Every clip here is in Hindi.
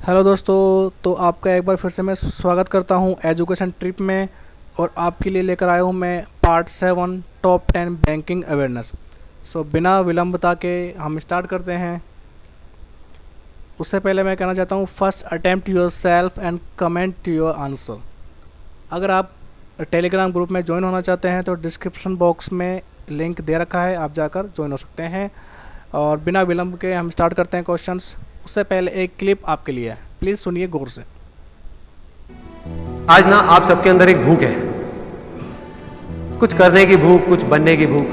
हेलो दोस्तों, तो आपका एक बार फिर से मैं स्वागत करता हूं एजुकेशन ट्रिप में। और आपके लिए लेकर आया हूं मैं पार्ट 7 टॉप 10 बैंकिंग अवेयरनेस। सो बिना विलंबता के हम स्टार्ट करते हैं। उससे पहले मैं कहना चाहता हूं, first attempt your self and comment your answer. अगर आप टेलीग्राम ग्रुप में ज्वाइन होना चाहते हैं तो डिस्क्रिप्शन बॉक्स में लिंक दे रखा है, आप जाकर ज्वाइन हो सकते हैं। और बिना विलंब के हम स्टार्ट करते हैं क्वेश्चंस। उससे पहले एक क्लिप आपके लिए है, प्लीज़ सुनिए गौर से। आज ना आप सबके अंदर एक भूख है, कुछ करने की भूख, कुछ बनने की भूख।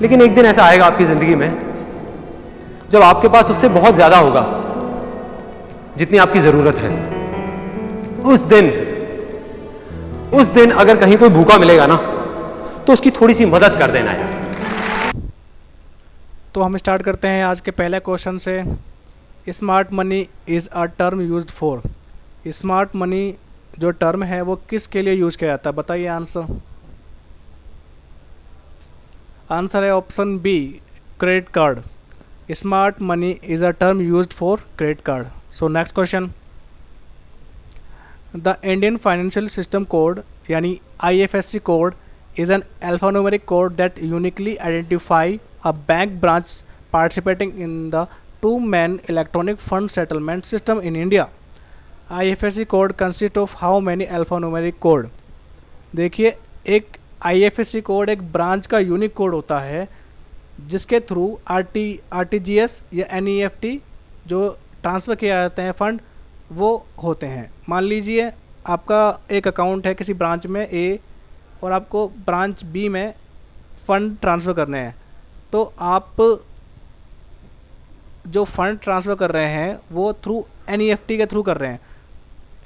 लेकिन एक दिन ऐसा आएगा आपकी जिंदगी में जब आपके पास उससे बहुत ज्यादा होगा जितनी आपकी जरूरत है। उस दिन अगर कहीं कोई भूखा मिलेगा ना तो उसकी थोड़ी सी मदद कर देना यार। तो हम स्टार्ट करते हैं आज के पहले क्वेश्चन से। Smart money is a term used for. Smart money जो टर्म है वो किसके लिए यूज़ किया जाता है, बताइए आंसर। आंसर है option B, credit card. Smart money is a term used for credit card. So next question, the Indian financial system code यानी IFSC code is an alphanumeric code that uniquely identify a bank branch participating in the two-man electronic fund settlement system in India. IFSC code consists of how many alphanumeric code? देखिए, एक IFSC कोड एक ब्रांच का यूनिक कोड होता है जिसके थ्रू RTGS या NEFT जो ट्रांसफ़र किए जाते हैं फंड वो होते हैं। मान लीजिए आपका एक अकाउंट है किसी ब्रांच में A और आपको ब्रांच बी में फ़ंड ट्रांसफ़र करने हैं, तो आप जो फ़ंड ट्रांसफ़र कर रहे हैं वो थ्रू NEFT के थ्रू कर रहे हैं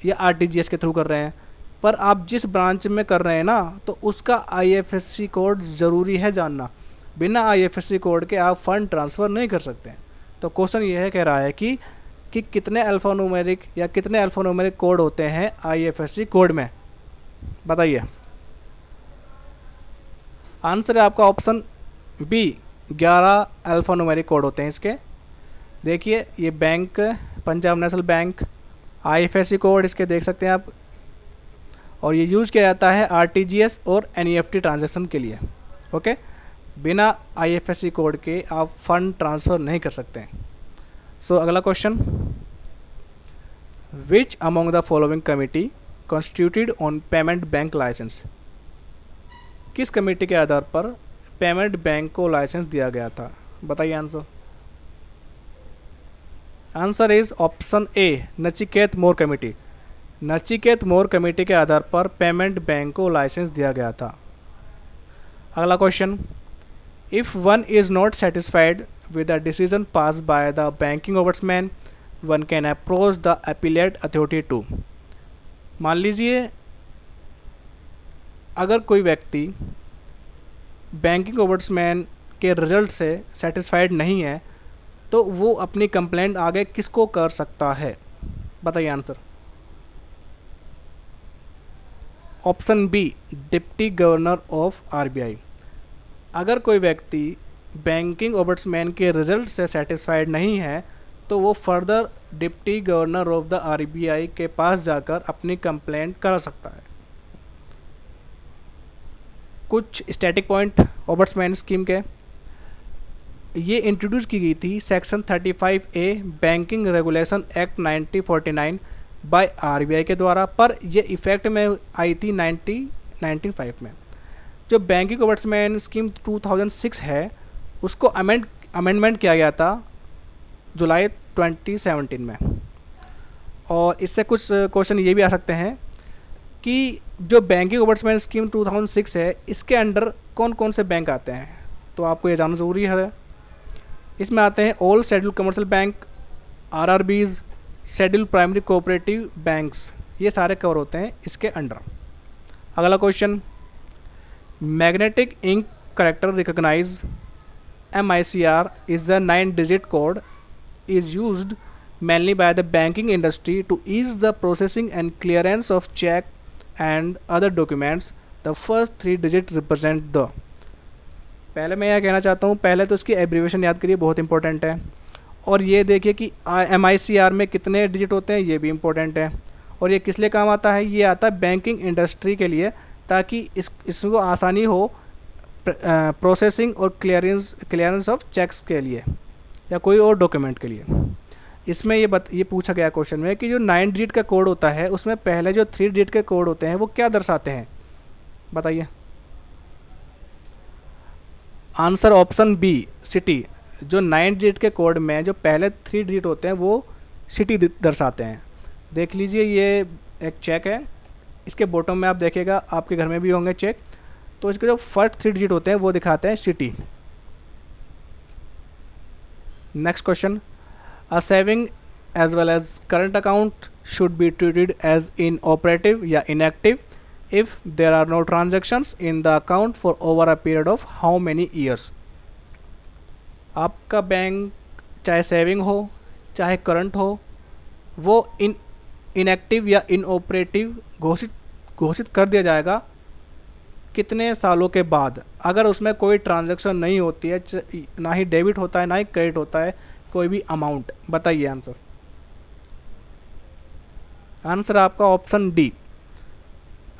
या RTGS के थ्रू कर रहे हैं। पर आप जिस ब्रांच में कर रहे हैं ना, तो उसका IFSC कोड ज़रूरी है जानना। बिना IFSC कोड के आप फ़ंड ट्रांसफ़र नहीं कर सकते। तो क्वेश्चन ये है, कह रहा है कि कितने अल्फ़ान्यूमेरिक या कितने अल्फ़ान्यूमेरिक कोड होते हैं IFSC कोड में, बताइए। आंसर है आपका ऑप्शन बी, 11 अल्फ़ान्यूमेरिक कोड होते हैं इसके। देखिए, ये bank, Punjab national bank, IFSC code इसके देख सकते हैं आप। और ये यूज़ किया जाता है RTGS और NEFT ट्रांजैक्शन के लिए। ओके, बिना IFSC कोड के आप फंड ट्रांसफ़र नहीं कर सकते। सो अगला question, which among the following committee constituted on payment bank license. किस कमेटी के आधार पर पेमेंट बैंक को लाइसेंस दिया गया था, बताइए answer. Answer is option A, Nachiket more committee. Nachiket more committee के आधार पर पेमेंट बैंक को लाइसेंस दिया गया था। अगला question, if one is not satisfied with the decision pass by the banking ombudsman one can approach the appellate authority to. मान लीजिए अगर कोई व्यक्ति बैंकिंग ओम्बड्समैन के रिजल्ट से सेटिस्फाइड नहीं है तो वो अपनी कंप्लेंट आगे किसको कर सकता है, बताइए answer. Option B, deputy governor of RBI। अगर कोई व्यक्ति बैंकिंग ओम्बड्समैन के रिजल्ट से सेटिस्फाइड नहीं है तो वो further deputy governor of the RBI के पास जाकर अपनी कंप्लेंट कर सकता है। कुछ स्टैटिक पॉइंट ओम्बड्समैन स्कीम के, ये इंट्रोड्यूस की गई थी section 35A banking regulation act 1949 by RBI के द्वारा, पर ये इफ़ेक्ट में आई थी 1995 में। जो बैंकिंग ओम्बड्समैन स्कीम 2006 है उसको अमेंडमेंट किया गया था जुलाई 2017 में। और इससे कुछ क्वेश्चन ये भी आ सकते हैं कि जो बैंकिंग ओम्बड्समैन स्कीम 2006 है इसके अंडर कौन कौन से बैंक आते हैं, तो आपको ये जानना ज़रूरी है। इसमें आते हैं all schedule commercial bank, RRBs, schedule primary cooperative banks, ये सारे कवर होते हैं इसके अंडर। अगला question, magnetic ink character recognise MICR is the 9-digit code is used mainly by the banking industry to ease the processing and clearance of check and other documents. The first 3 digits represent the। पहले मैं यह कहना चाहता हूँ, पहले तो इसकी एब्रीवेशन याद करिए, बहुत इंपॉर्टेंट है। और ये देखिए कि MICR में कितने डिजिट होते हैं, ये भी इम्पोर्टेंट है। और ये किस लिए काम आता है, ये आता है बैंकिंग इंडस्ट्री के लिए, ताकि इसको आसानी हो प्रोसेसिंग और क्लियरेंस ऑफ चेक्स के लिए या कोई और डॉक्यूमेंट के लिए। इसमें ये पूछा गया क्वेश्चन में कि जो 9 डिजिट का कोड होता है उसमें पहले जो 3 डिजिट के कोड होते हैं वो क्या दर्शाते हैं, बताइए। Answer option B, city. जो 9 डिजिट के कोड में जो पहले 3 डिजिट होते हैं वो सिटी दर्शाते हैं। देख लीजिए, ये एक चेक है, इसके बॉटम में आप देखिएगा, आपके घर में भी होंगे चेक, तो इसके जो फर्स्ट 3 डिजिट होते हैं वो दिखाते हैं city. Next question, a saving as well as current account should be treated as in operative या inactive if there are no transactions in the account for over a period of how many years. आपका बैंक चाहे सेविंग हो चाहे करंट हो, वो इनएक्टिव या इनऑपरेटिव घोषित कर दिया जाएगा कितने सालों के बाद, अगर उसमें कोई ट्रांजैक्शन नहीं होती है, ना ही डेबिट होता है ना ही क्रेडिट होता है कोई भी अमाउंट। बताइए आंसर। आंसर आपका ऑप्शन डी।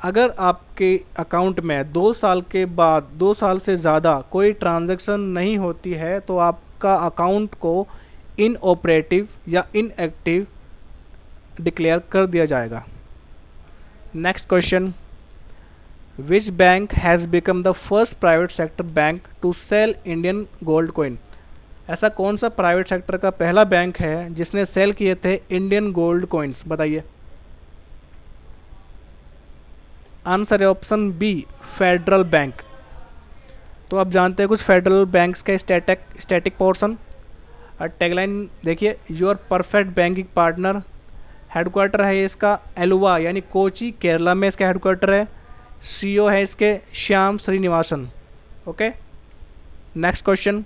अगर आपके अकाउंट में 2 साल के बाद 2 साल से ज़्यादा कोई ट्रांजैक्शन नहीं होती है तो आपका अकाउंट को इनऑपरेटिव या इनएक्टिव डिक्लेयर कर दिया जाएगा। Next question, which bank has become the first private sector bank to sell Indian gold coin. ऐसा कौन सा प्राइवेट सेक्टर का पहला बैंक है जिसने सेल किए थे इंडियन गोल्ड कॉइन्स, बताइए। आंसर है ऑप्शन बी, फेडरल बैंक। तो आप जानते हैं कुछ फेडरल बैंक्स के स्टैटिक पोर्शन। टैगलाइन देखिए, your perfect banking partner. Headquarter है इसका एलुवा यानी कोची, केरला में इसका हेडक्वार्टर है। CEO है इसके Shyam Srinivasan. Okay, next question,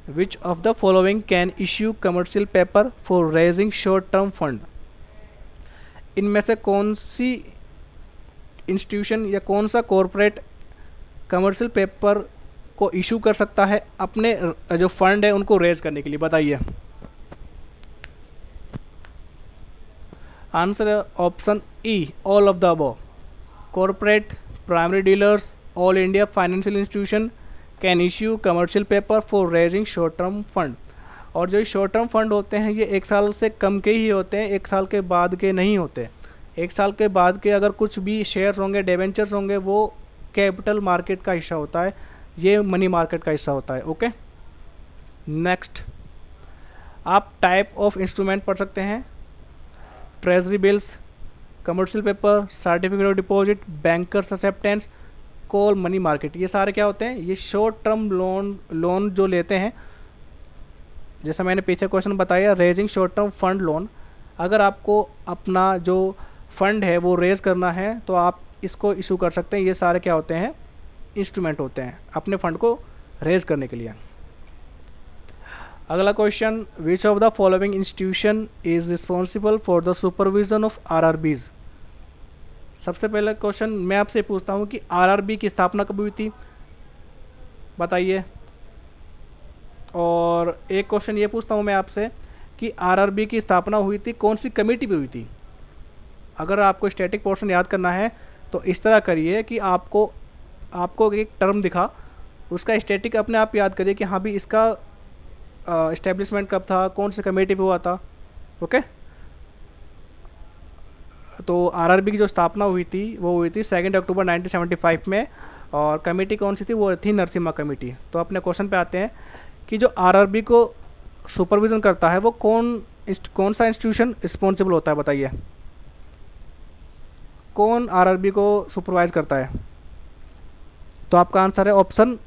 which of the following can issue commercial paper for raising short term fund. इनमें से कौन सी इंस्टीट्यूशन या कौन सा कॉरपोरेट कमर्शियल पेपर को इशू कर सकता है अपने जो फंड है उनको रेज करने के लिए, बताइए। आंसर है option E, all of the above. Corporate, primary dealers, all India financial institution can issue commercial paper for raising short term fund. और जो शॉर्ट टर्म फंड होते हैं ये 1 साल से कम के ही होते हैं, 1 साल के बाद के नहीं होते। 1 साल के बाद के अगर कुछ भी शेयर्स होंगे, डिबेंचर्स होंगे, वो कैपिटल मार्केट का हिस्सा होता है, ये मनी मार्केट का हिस्सा होता है। ओके, नेक्स्ट, आप टाइप ऑफ इंस्ट्रूमेंट पढ़ सकते हैं, treasury bills, commercial paper, certificate of deposit, bankers acceptance, call money market. ये सारे क्या होते हैं, ये शॉर्ट टर्म लोन जो लेते हैं, जैसा मैंने पीछे क्वेश्चन बताया, raising short term fund loan. अगर आपको अपना जो फंड है वो रेज करना है तो आप इसको इशू कर सकते हैं। ये सारे क्या होते हैं, इंस्ट्रूमेंट होते हैं अपने फंड को रेज करने के लिए। अगला question, which of the following institution is responsible for the supervision of RRBs। सबसे पहला क्वेश्चन मैं आपसे पूछता हूँ कि RRB की स्थापना कब हुई थी, बताइए। और एक क्वेश्चन ये पूछता हूँ मैं आपसे कि RRB की स्थापना हुई थी कौन सी कमेटी पे हुई थी। अगर आपको स्टैटिक पोर्शन याद करना है तो इस तरह करिए कि आपको एक टर्म दिखा, उसका स्टैटिक अपने आप याद करिए कि हाँ भी इसका इस्टेब्लिशमेंट कब था, कौन सी कमेटी पे हुआ था। ओके, तो RRB की जो स्थापना हुई थी वो हुई थी 2 अक्टूबर 1975 में, और कमेटी कौन सी थी, वो थी नरसिम्हा कमेटी। तो अपने क्वेश्चन पे आते हैं कि जो RRB को सुपरविज़न करता है वो कौन सा इंस्टीट्यूशन रिस्पॉन्सिबल होता है, बताइए। कौन RRB को सुपरवाइज करता है, तो आपका आंसर है ऑप्शन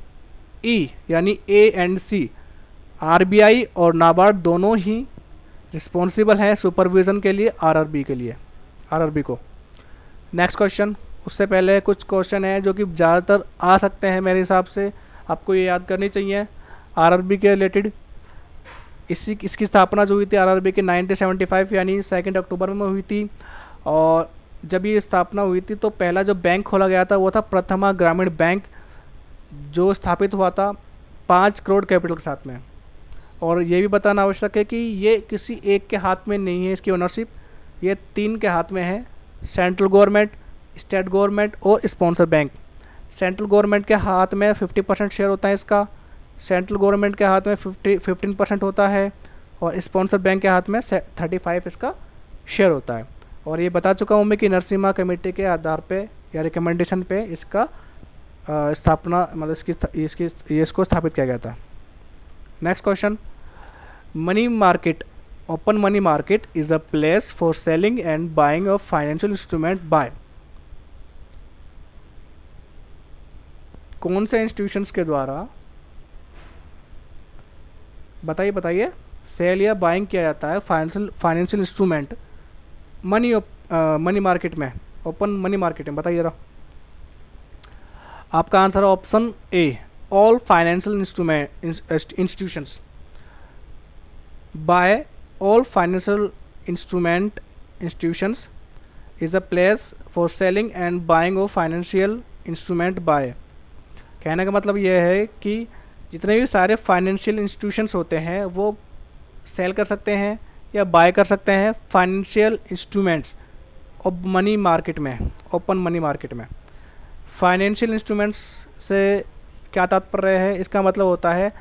ई यानी A&C। RBI और नाबार्ड दोनों ही रिस्पॉन्सिबल है सुपरविज़न के लिए RRB को। नेक्स्ट क्वेश्चन, उससे पहले कुछ क्वेश्चन है जो कि ज़्यादातर आ सकते हैं मेरे हिसाब से, आपको ये याद करनी चाहिए RRB के रिलेटेड। इसकी स्थापना जो हुई थी RRB के 1975 यानी 2 अक्टूबर में हुई थी। और जब ये स्थापना हुई थी तो पहला जो बैंक खोला गया था वो था प्रथमा ग्रामीण बैंक, जो स्थापित हुआ था 5 करोड़ कैपिटल के साथ में। और ये भी बताना आवश्यक है कि ये किसी एक के हाथ में नहीं है इसकी ओनरशिप, ये 3 के हाथ में है, सेंट्रल गवर्नमेंट, स्टेट गवर्नमेंट और स्पॉन्सर बैंक। सेंट्रल गवर्नमेंट के हाथ में 50% शेयर होता है इसका, सेंट्रल गवर्नमेंट के हाथ में 15% होता है और स्पॉन्सर बैंक के हाथ में 35 इसका शेयर होता है। और ये बता चुका हूँ मैं कि नरसिम्हा कमेटी के आधार पे या रिकमेंडेशन पे इसका स्थापना मतलब इसको स्थापित किया गया था। Next question, money market, open money market is a place for selling and buying of financial instrument by कौन से इंस्टीट्यूशंस के द्वारा, बताइए सेल या बाइंग किया जाता है फाइनेंशियल इंस्ट्रूमेंट मनी मार्केट में, ओपन मनी मार्केट में? बताइए जरा। आपका आंसर है option A, all financial institutions. By all financial institutions is a place for selling and buying of financial instrument by. कहने का मतलब यह है कि जितने भी सारे फाइनेंशियल इंस्टीट्यूशंस होते हैं वो सेल कर सकते हैं या बाय कर सकते हैं फाइनेंशियल इंस्ट्रूमेंट्स मनी मार्केट में, ओपन मनी मार्केट में। फाइनेंशियल इंस्ट्रूमेंट्स से क्या तात्पर्य है? इसका मतलब होता है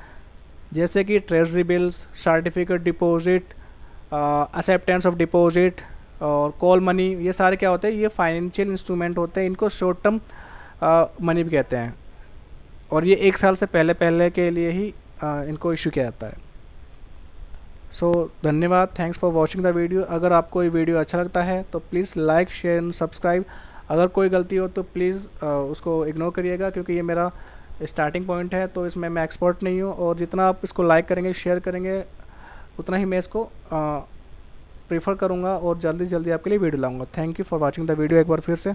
जैसे कि treasury bills, certificate deposit, acceptance of deposit और कॉल मनी, ये सारे क्या होते हैं? ये फाइनेंशियल इंस्ट्रूमेंट होते हैं, इनको शॉर्ट टर्म मनी भी कहते हैं और ये 1 साल से पहले के लिए ही इनको इशू किया जाता है। सो धन्यवाद, thanks for watching the video. अगर आपको ये वीडियो अच्छा लगता है तो please like, share and subscribe. अगर कोई गलती हो तो प्लीज़ उसको इग्नोर करिएगा, क्योंकि ये मेरा स्टार्टिंग पॉइंट है, तो इसमें मैं एक्सपर्ट नहीं हूँ। और जितना आप इसको लाइक करेंगे, शेयर करेंगे, उतना ही मैं इसको प्रेफर करूँगा और जल्दी से जल्दी आपके लिए वीडियो लाऊंगा। Thank you for watching the video एक बार फिर से।